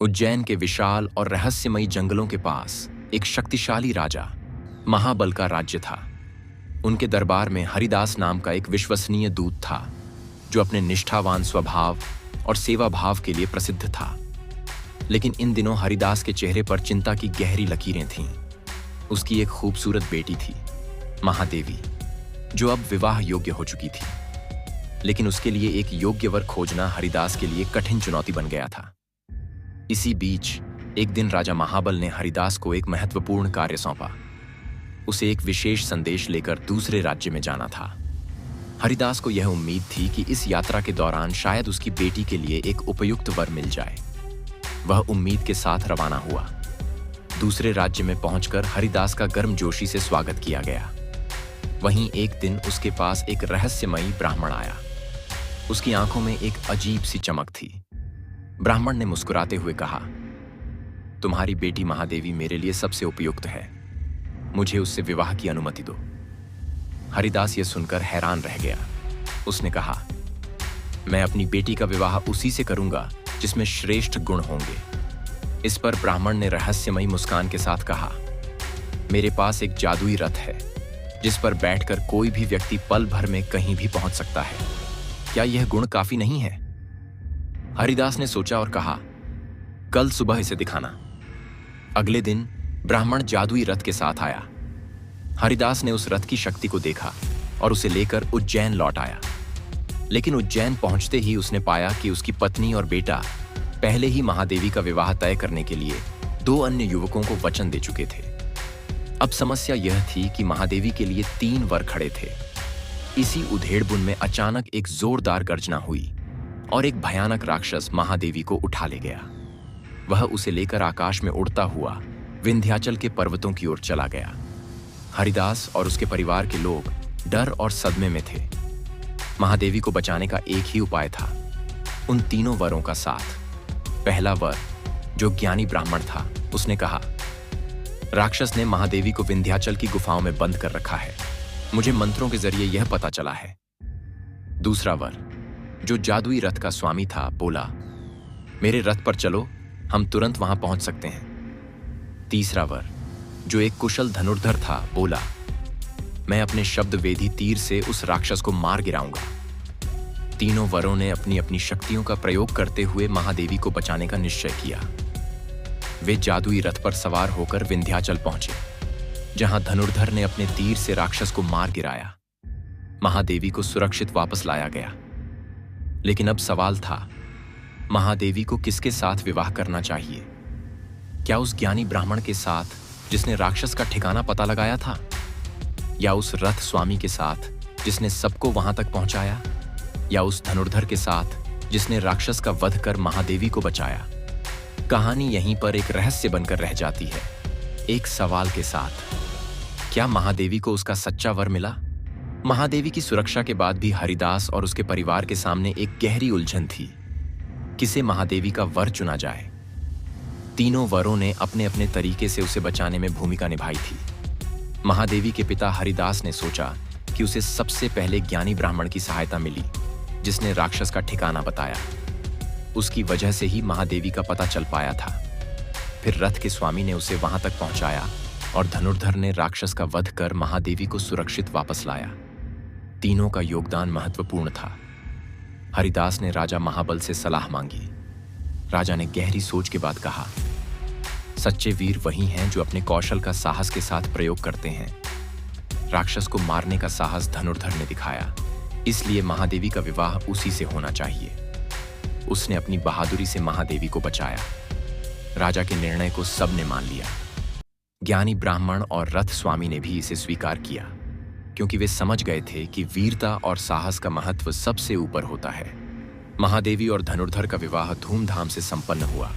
उज्जैन के विशाल और रहस्यमयी जंगलों के पास एक शक्तिशाली राजा महाबल का राज्य था। उनके दरबार में हरिदास नाम का एक विश्वसनीय दूत था जो अपने निष्ठावान स्वभाव और सेवा भाव के लिए प्रसिद्ध था। लेकिन इन दिनों हरिदास के चेहरे पर चिंता की गहरी लकीरें थीं। उसकी एक खूबसूरत बेटी थी, महादेवी, जो अब विवाह योग्य हो चुकी थी। लेकिन उसके लिए एक योग्य वर खोजना हरिदास के लिए कठिन चुनौती बन गया था। इसी बीच एक दिन राजा महाबल ने हरिदास को एक महत्वपूर्ण कार्य सौंपा। उसे एक विशेष संदेश लेकर दूसरे राज्य में जाना था। हरिदास को यह उम्मीद थी कि इस यात्रा के दौरान शायद उसकी बेटी के लिए एक उपयुक्त वर मिल जाए। वह उम्मीद के साथ रवाना हुआ। दूसरे राज्य में पहुंचकर हरिदास का गर्मजोशी से स्वागत किया गया। वहीं एक दिन उसके पास एक रहस्यमयी ब्राह्मण आया। उसकी आंखों में एक अजीब सी चमक थी। ब्राह्मण ने मुस्कुराते हुए कहा, तुम्हारी बेटी महादेवी मेरे लिए सबसे उपयुक्त है। मुझे उससे विवाह की अनुमति दो। हरिदास यह सुनकर हैरान रह गया। उसने कहा, मैं अपनी बेटी का विवाह उसी से करूंगा जिसमें श्रेष्ठ गुण होंगे। इस पर ब्राह्मण ने रहस्यमयी मुस्कान के साथ कहा, मेरे पास एक जादुई रथ है जिस पर बैठकर कोई भी व्यक्ति पल भर में कहीं भी पहुंच सकता है। क्या यह गुण काफी नहीं है? हरिदास ने सोचा और कहा, कल सुबह इसे दिखाना। अगले दिन ब्राह्मण जादुई रथ के साथ आया। हरिदास ने उस रथ की शक्ति को देखा और उसे लेकर उज्जैन लौट आया। लेकिन उज्जैन पहुंचते ही उसने पाया कि उसकी पत्नी और बेटा पहले ही महादेवी का विवाह तय करने के लिए 2 अन्य युवकों को वचन दे चुके थे। अब समस्या यह थी कि महादेवी के लिए 3 वर खड़े थे। इसी उधेड़बुन में अचानक एक जोरदार गर्जना हुई और एक भयानक राक्षस महादेवी को उठा ले गया। वह उसे लेकर आकाश में उड़ता हुआ विंध्याचल के पर्वतों की ओर चला गया। हरिदास और उसके परिवार के लोग डर और सदमे में थे। महादेवी को बचाने का एक ही उपाय था, उन तीनों वरों का साथ। पहला वर, जो ज्ञानी ब्राह्मण था, उसने कहा, राक्षस ने महादेवी को विंध्याचल की गुफाओं में बंद कर रखा है। मुझे मंत्रों के जरिए यह पता चला है। दूसरा वर, जो जादुई रथ का स्वामी था, बोला, मेरे रथ पर चलो, हम तुरंत वहां पहुंच सकते हैं। तीसरा वर, जो एक कुशल धनुर्धर था, बोला, मैं अपने शब्द वेदी तीर से उस राक्षस को मार गिराऊंगा। तीनों वरों ने अपनी अपनी शक्तियों का प्रयोग करते हुए महादेवी को बचाने का निश्चय किया। वे जादुई रथ पर सवार होकर विंध्याचल पहुंचे, जहां धनुर्धर ने अपने तीर से राक्षस को मार गिराया। महादेवी को सुरक्षित वापस लाया गया। लेकिन अब सवाल था, महादेवी को किसके साथ विवाह करना चाहिए? क्या उस ज्ञानी ब्राह्मण के साथ जिसने राक्षस का ठिकाना पता लगाया था, या उस रथ स्वामी के साथ जिसने सबको वहां तक पहुंचाया, या उस धनुर्धर के साथ जिसने राक्षस का वध कर महादेवी को बचाया? कहानी यहीं पर एक रहस्य बनकर रह जाती है, एक सवाल के साथ। क्या महादेवी को उसका सच्चा वर मिला? महादेवी की सुरक्षा के बाद भी हरिदास और उसके परिवार के सामने एक गहरी उलझन थी। किसे महादेवी का वर चुना जाए? तीनों वरों ने अपने अपने तरीके से उसे बचाने में भूमिका निभाई थी। महादेवी के पिता हरिदास ने सोचा कि उसे सबसे पहले ज्ञानी ब्राह्मण की सहायता मिली, जिसने राक्षस का ठिकाना बताया। उसकी वजह से ही महादेवी का पता चल पाया था। फिर रथ के स्वामी ने उसे वहां तक पहुंचाया और धनुर्धर ने राक्षस का वध कर महादेवी को सुरक्षित वापस लाया। तीनों का योगदान महत्वपूर्ण था। हरिदास ने राजा महाबल से सलाह मांगी। राजा ने गहरी सोच के बाद कहा, सच्चे वीर वही हैं जो अपने कौशल का साहस के साथ प्रयोग करते हैं। राक्षस को मारने का साहस धनुर्धर ने दिखाया, इसलिए महादेवी का विवाह उसी से होना चाहिए। उसने अपनी बहादुरी से महादेवी को बचाया। राजा के निर्णय को सबने मान लिया। ज्ञानी ब्राह्मण और रथ स्वामी ने भी इसे स्वीकार किया, क्योंकि वे समझ गए थे कि वीरता और साहस का महत्व सबसे ऊपर होता है। महादेवी और धनुर्धर का विवाह धूमधाम से संपन्न हुआ।